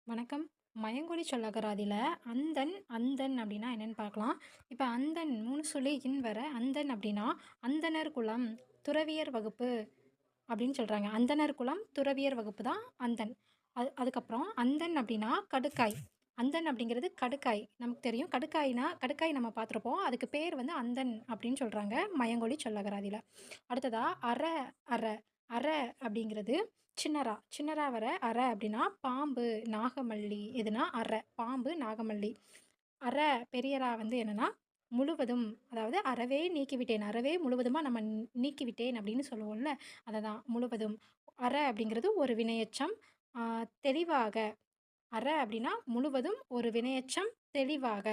வணக்கம். மயங்கொலி சொல்லகராதில அந்தண், அந்தண் அப்டின்னா என்னன்னு பார்க்கலாம். இப்ப அந்தண் 3 சொல்லி இன் வர அந்தண் அப்டின்னா, அந்தணர் குலம், துறவியர் வகுப்பு அப்டின்னு சொல்றாங்க. அந்தணர் குலம், துறவியர் வகுப்பு தான் அந்தண். அதுக்கப்புறம் அந்தண் அப்டின்னா கடுக்காய். அந்தண் அப்டிங்கிறது கடுக்காய். நமக்கு தெரியும். கடுக்காய்னா கடுக்காய் நம்ம பார்த்துருப்போம். அதுக்கு பேர் வந்து அந்தண் அப்டின்னு சொல்றாங்க, மயங்கொலி சொல்லகராதில. அடுத்ததா அர, அர. அர அப்டிங்கிறது சின்னரா. சின்னரா வர அர அப்டின்னா பாம்பு, நாகமல்லி. எதுனா அர. பாம்பு, நாகமல்லி. அற பெரியரா வந்து என்னன்னா, முழுவதும். அதாவது அறவே நீக்கிவிட்டேன். அறவே முழுவதுமா நம்ம நீக்கிவிட்டேன் அப்படின்னு சொல்லுவோம்ல, அததான் முழுவதும். அற அப்படிங்கிறது ஒரு வினையெச்சம். ஆ தெளிவாக. அற அப்படின்னா முழுவதும் ஒரு வினையெச்சம் தெளிவாக.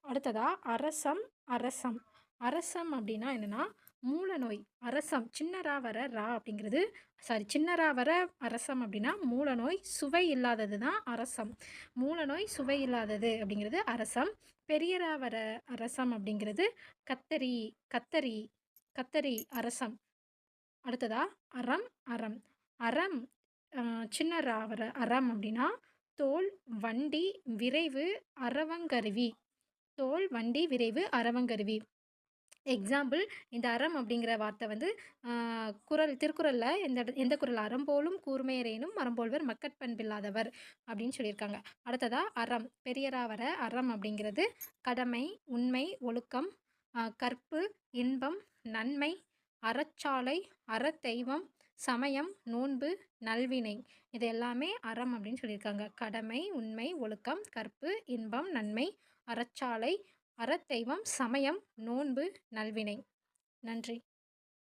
அடுத்ததா அரசம், அரசம். அரசம் அப்படின்னா என்னன்னா, மூலநோய். அரசம் சின்ன ரா வர ரா அப்படிங்கிறது சின்ன ரா வர அரசம் அப்படின்னா மூலநோய், சுவை இல்லாதது தான் அரசம். மூலநோய், சுவை இல்லாதது அப்படிங்கிறது அரசம். பெரிய ரா வர அரசம் அப்படிங்கிறது கத்தரி, கத்தரி, கத்தரி அரசம். அடுத்ததா அறம், அறம். அறம் சின்ன ரா வர அறம் அப்படின்னா தோல், வண்டி, விரைவு, அரவங்கருவி. தோல், வண்டி, விரைவு, அரவங்கருவி. எக்ஸாம்பிள் இந்த அறம் அப்படிங்கிற வார்த்தை வந்து திருக்குறள்ல எந்த குறள் அறம்போலும் கூர்மையரேனும் மரம்போல்வர் மக்கட்பண்பில்லாதவர் அப்படின்னு சொல்லியிருக்காங்க. அடுத்ததா அறம் பெரியரா வர அறம் அப்படிங்கிறது கடமை, உண்மை, ஒழுக்கம், கற்பு, இன்பம், நன்மை, அறச்சாலை, அறத்தெய்வம், சமயம், நோன்பு, நல்வினை. இது எல்லாமே அறம் அப்படின்னு சொல்லியிருக்காங்க. கடமை, உண்மை, ஒழுக்கம், கற்பு, இன்பம், நன்மை, அறச்சாலை, அறத்தெய்வம், சமயம், நோன்பு, நல்வினை. நன்றி.